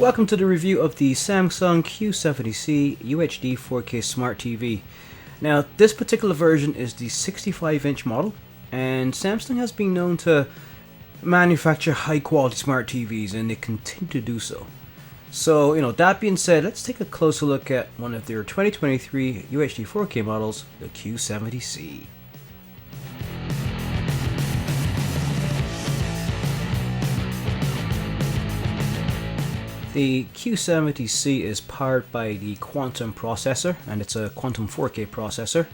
Welcome to the review of the Samsung Q70C UHD 4K Smart TV. Now, this particular version is the 65-inch model, and Samsung has been known to manufacture high-quality smart TVs, and they continue to do so. So, that being said, let's take a closer look at one of their 2023 UHD 4K models, the Q70C. The Q70C is powered by the Quantum processor, and it's a Quantum 4K processor.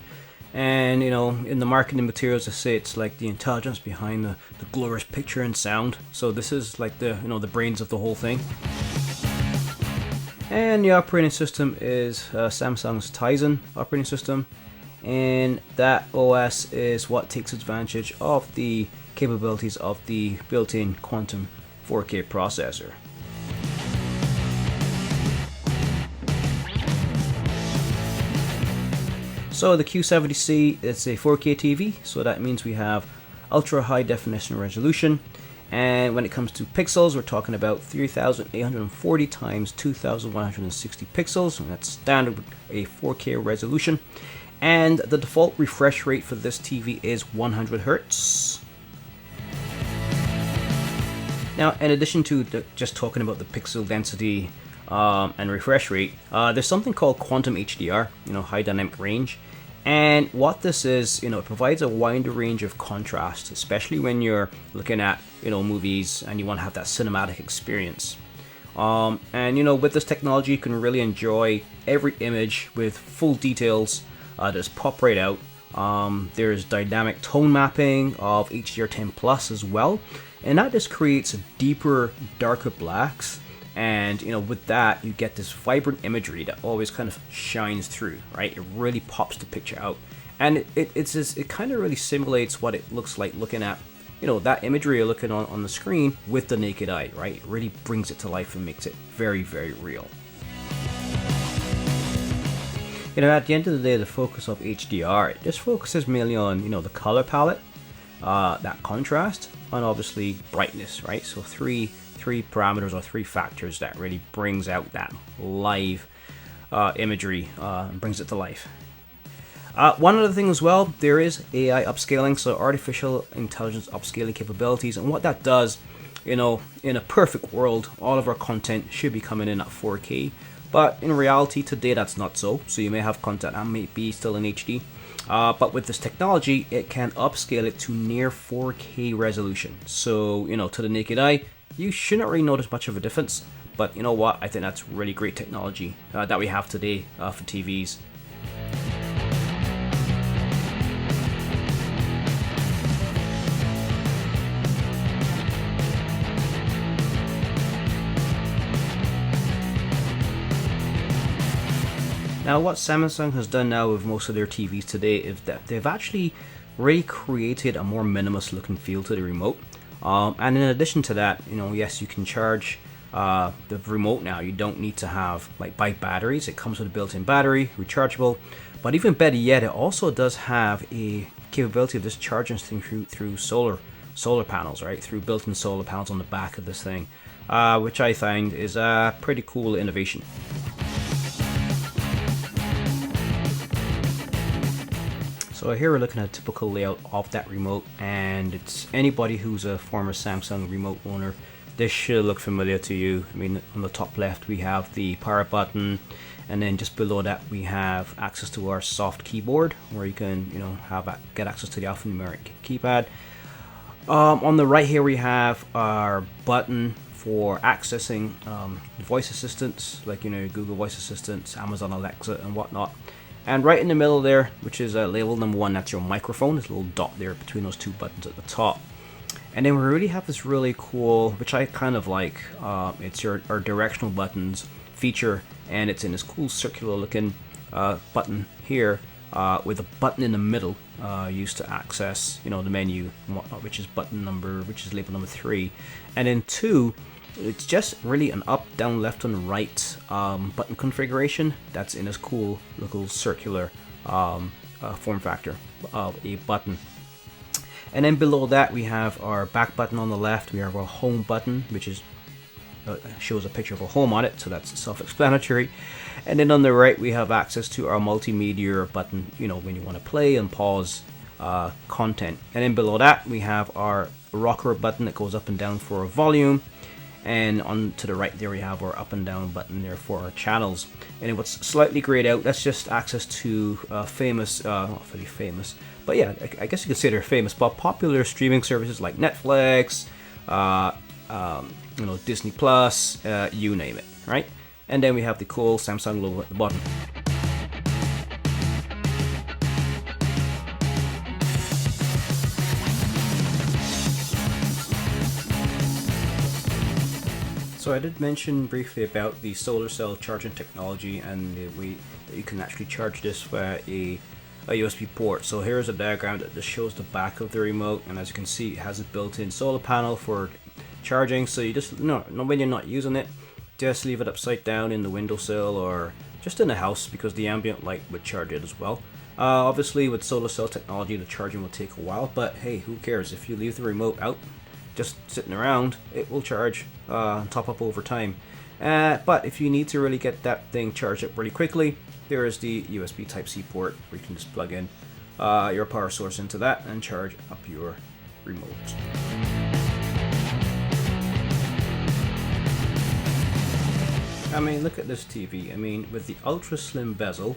And in the marketing materials, they say it's like the intelligence behind the glorious picture and sound. So this is like the the brains of the whole thing. And the operating system is Samsung's Tizen operating system, and that OS is what takes advantage of the capabilities of the built-in Quantum 4K processor. So the Q70C is a 4K TV, so that means we have ultra high definition resolution, and when it comes to pixels, we're talking about 3840 times 2160 pixels, and that's standard with a 4K resolution. And the default refresh rate for this TV is 100 Hz. Now, in addition to just talking about the pixel density and refresh rate, there's something called Quantum HDR, high dynamic range. And what this is, it provides a wider range of contrast, especially when you're looking at, movies and you want to have that cinematic experience. And with this technology, you can really enjoy every image with full details that just pop right out. There's dynamic tone mapping of HDR10 Plus as well, and that just creates deeper, darker blacks. And with that, you get this vibrant imagery that always kind of shines through, right? It really pops the picture out, and it kind of really simulates what it looks like looking at that imagery you're looking on the screen with the naked eye, right? It really brings it to life and makes it very, very real. At the end of the day, the focus of HDR, it just focuses mainly on the color palette, that contrast, and obviously brightness, right? So three parameters or three factors that really brings out that live imagery and brings it to life. One other thing as well, there is AI upscaling, so artificial intelligence upscaling capabilities, and what that does, in a perfect world, all of our content should be coming in at 4K, but in reality today that's not so. So you may have content that may be still in HD, but with this technology it can upscale it to near 4K resolution. So to the naked eye, you shouldn't really notice much of a difference, but you know what? I think that's really great technology that we have today for TVs. Now, what Samsung has done now with most of their TVs today is that they've actually really created a more minimalist looking feel to the remote. And in addition to that, yes, you can charge the remote now. You don't need to have buy batteries. It comes with a built-in battery, rechargeable. But even better yet, it also does have a capability of just charging through solar panels, right? Through built-in solar panels on the back of this thing, which I find is a pretty cool innovation. So here we're looking at a typical layout of that remote, and it's anybody who's a former Samsung remote owner, this should look familiar to you. I mean, on the top left we have the power button, and then just below that we have access to our soft keyboard, where you can get access to the alphanumeric keypad. On the right here we have our button for accessing voice assistants, like Google voice assistants, Amazon Alexa and whatnot. And right in the middle there, which is label number 1, that's your microphone. There's a little dot there between those two buttons at the top. And then we really have this really cool, which I kind of like, it's our directional buttons feature, and it's in this cool circular looking button here with a button in the middle used to access the menu and whatnot, which is label number 3. And then 2, it's just really an up, down, left, and right button configuration that's in this cool little circular form factor of a button. And then below that we have our back button on the left, we have our home button, which is shows a picture of a home on it, so that's self-explanatory. And then on the right we have access to our multimedia button, when you want to play and pause content. And then below that we have our rocker button that goes up and down for volume, and on to the right there we have our up and down button there for our channels. And then what's slightly grayed out, that's just access to not really famous, but yeah, I guess you could say they're famous, but popular streaming services like Netflix, Disney Plus, you name it, right? And then we have the cool Samsung logo at the bottom. So I did mention briefly about the solar cell charging technology and the way that you can actually charge this via a USB port. So here's a diagram that just shows the back of the remote, and as you can see it has a built-in solar panel for charging. So you just, when you're not using it, just leave it upside down in the windowsill or just in the house, because the ambient light would charge it as well. Obviously with solar cell technology the charging will take a while, but hey, who cares? If you leave the remote out just sitting around, it will charge, top up over time. But if you need to really get that thing charged up really quickly, there is the USB Type-C port where you can just plug in your power source into that and charge up your remote. I mean, look at this TV. I mean, with the ultra slim bezel,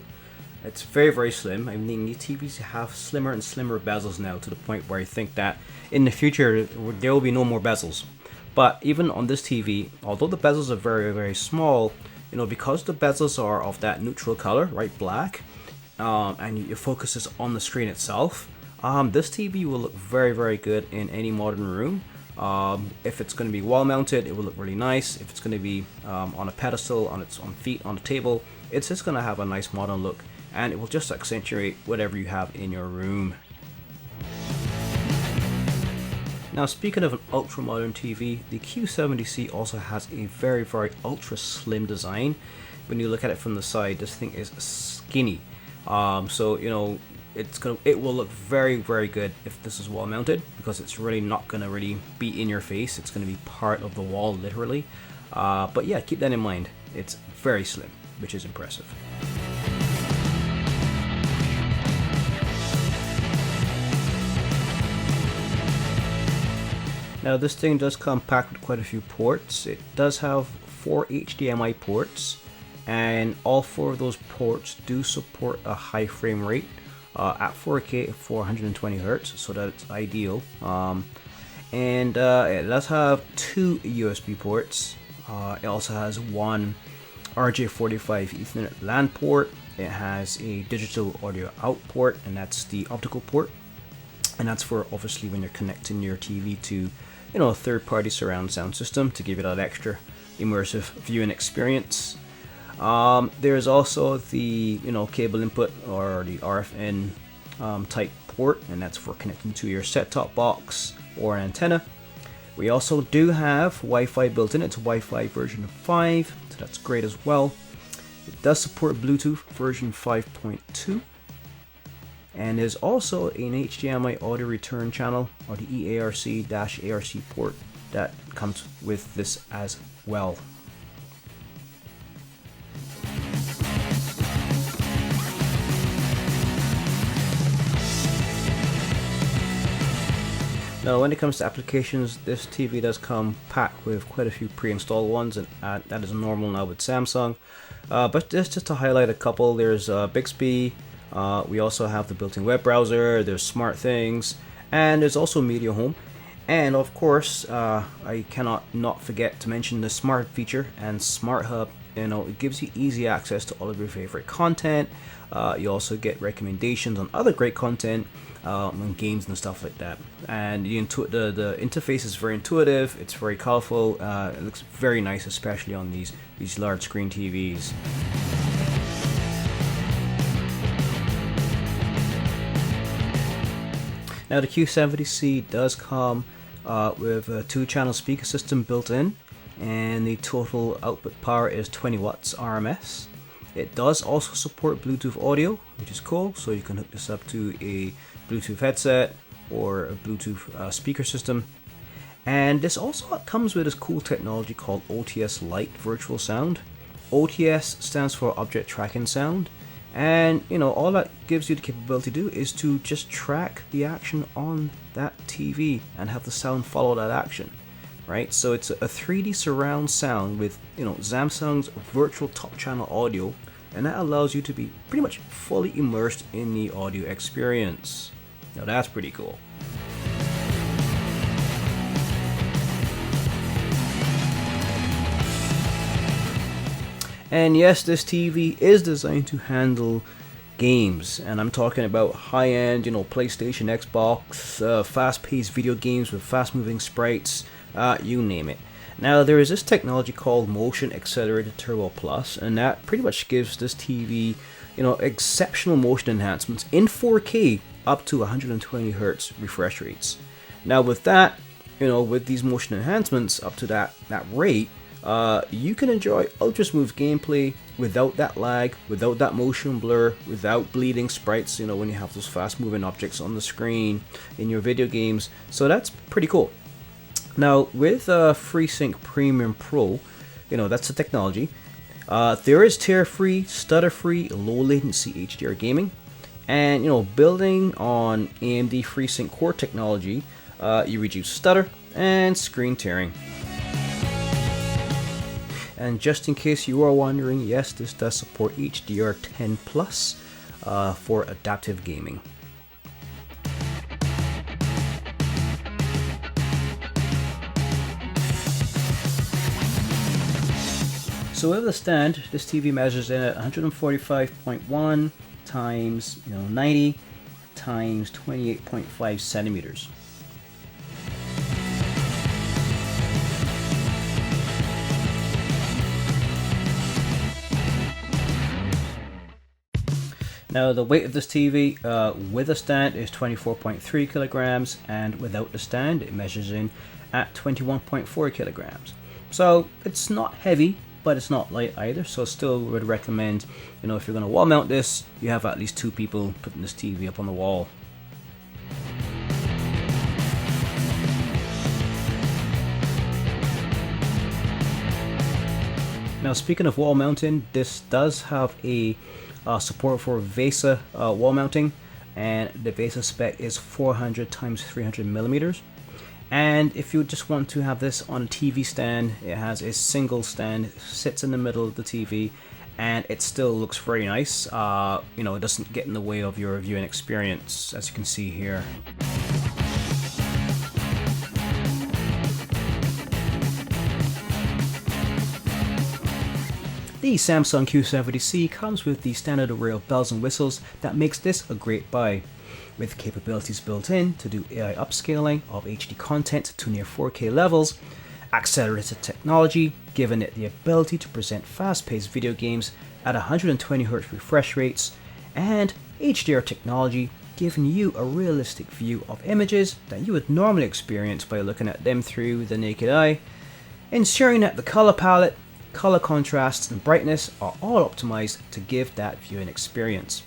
it's very, very slim. I mean, these TVs have slimmer and slimmer bezels now, to the point where I think that in the future there will be no more bezels. But even on this TV, although the bezels are very, very small, because the bezels are of that neutral color, right, black, and your focus is on the screen itself, this TV will look very, very good in any modern room. If it's going to be wall mounted, it will look really nice. If it's going to be on a pedestal, on its own feet, on a table, it's just going to have a nice modern look, and it will just accentuate whatever you have in your room. Now, speaking of an ultra modern TV, the Q70C also has a very, very ultra slim design. When you look at it from the side, this thing is skinny. So it will look very, very good if this is wall mounted, because it's really not going to really be in your face. It's going to be part of the wall, literally. But yeah, keep that in mind. It's very slim, which is impressive. Now this thing does come packed with quite a few ports. It does have 4 HDMI ports, and all 4 of those ports do support a high frame rate at 4K at 420 Hz, so that's ideal. It does have 2 USB ports. It also has 1 RJ45 Ethernet LAN port. It has a digital audio out port, and that's the optical port, and that's for obviously when you're connecting your TV to a third-party surround sound system to give it that extra immersive viewing experience. There's also the cable input, or the RFN type port, and that's for connecting to your set-top box or an antenna. We also do have Wi-Fi built in. It's Wi-Fi version 5, so that's great as well. It does support Bluetooth version 5.2. And there's also an HDMI audio return channel, or the EARC-ARC port, that comes with this as well. Now when it comes to applications, this TV does come packed with quite a few pre-installed ones, and that is normal now with Samsung. But just to highlight a couple, there's Bixby. We also have the built-in web browser, there's Smart Things, and there's also Media Home. And of course, I cannot not forget to mention the Smart feature and Smart Hub. It gives you easy access to all of your favorite content. You also get recommendations on other great content, on games and stuff like that. And the interface is very intuitive, it's very colorful, it looks very nice, especially on these large screen TVs. Now the Q70C does come with a 2-channel speaker system built in, and the total output power is 20 watts RMS. It does also support Bluetooth audio, which is cool, so you can hook this up to a Bluetooth headset or a Bluetooth speaker system. And this also comes with this cool technology called OTS Lite Virtual Sound. OTS stands for Object Tracking Sound, and all that gives you the capability to do is to just track the action on that TV and have the sound follow that action, right? So it's a 3D surround sound with Samsung's virtual top channel audio, and that allows you to be pretty much fully immersed in the audio experience. Now that's pretty cool. And yes, this TV is designed to handle games, and I'm talking about high-end, PlayStation, Xbox, fast-paced video games with fast-moving sprites, you name it. Now, there is this technology called Motion Accelerator Turbo Plus, and that pretty much gives this TV, exceptional motion enhancements in 4K up to 120 Hz refresh rates. Now, with that, with these motion enhancements up to that rate, you can enjoy ultra smooth gameplay without that lag, without that motion blur, without bleeding sprites, when you have those fast moving objects on the screen in your video games. So that's pretty cool. Now with FreeSync Premium Pro, that's the technology. There is tear-free, stutter-free, low-latency HDR gaming, and building on AMD FreeSync Core technology, you reduce stutter and screen tearing. And just in case you are wondering, yes, this does support HDR10 Plus for adaptive gaming. So with the stand, this TV measures in at 145.1 times 90 times 28.5 centimeters. Now the weight of this TV with a stand is 24.3 kilograms, and without the stand it measures in at 21.4 kilograms. So it's not heavy, but it's not light either, so still would recommend, if you're going to wall mount this, you have at least 2 people putting this TV up on the wall. Now speaking of wall mounting, this does have a support for VESA wall mounting, and the VESA spec is 400 times 300 millimeters. And if you just want to have this on a TV stand, it has a single stand, sits in the middle of the TV, and it still looks very nice. It doesn't get in the way of your viewing experience, as you can see here. The Samsung Q70C comes with the standard array of bells and whistles that makes this a great buy. With capabilities built in to do AI upscaling of HD content to near 4K levels, accelerated technology giving it the ability to present fast-paced video games at 120 Hz refresh rates, and HDR technology giving you a realistic view of images that you would normally experience by looking at them through the naked eye, ensuring that the color palette, color contrasts and brightness are all optimized to give that viewing experience.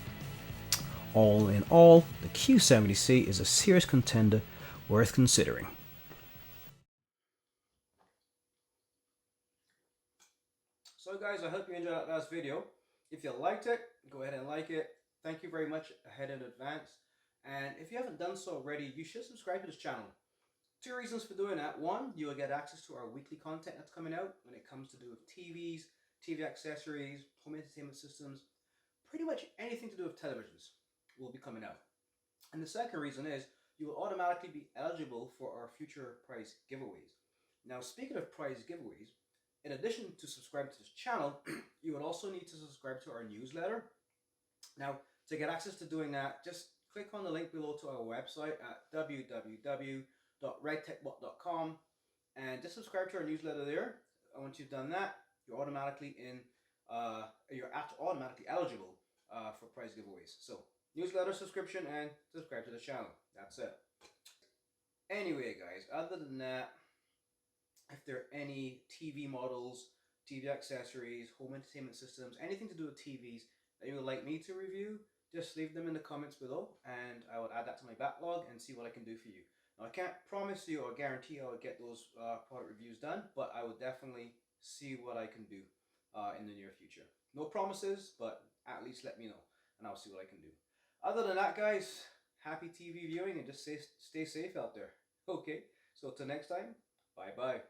All in all, the Q70C is a serious contender worth considering. So guys, I hope you enjoyed that last video. If you liked it, go ahead and like it. Thank you very much ahead in advance. And if you haven't done so already, you should subscribe to this channel. 2 reasons for doing that. 1, you will get access to our weekly content that's coming out when it comes to do with TVs, TV accessories, home entertainment systems, pretty much anything to do with televisions will be coming out. And the second reason is you will automatically be eligible for our future prize giveaways. Now, speaking of prize giveaways, in addition to subscribing to this channel, you would also need to subscribe to our newsletter. Now, to get access to doing that, just click on the link below to our website at www.redtechbot.com and just subscribe to our newsletter there. And once you've done that, you're automatically automatically eligible for prize giveaways. So newsletter subscription and subscribe to the channel. That's it. Anyway, guys, other than that, if there are any TV models, TV accessories, home entertainment systems, anything to do with TVs that you would like me to review, just leave them in the comments below and I will add that to my backlog and see what I can do for you. Now, I can't promise you or guarantee I'll get those product reviews done, but I will definitely see what I can do in the near future. No promises, but at least let me know, and I'll see what I can do. Other than that, guys, happy TV viewing and just stay safe out there. Okay, so till next time, bye bye.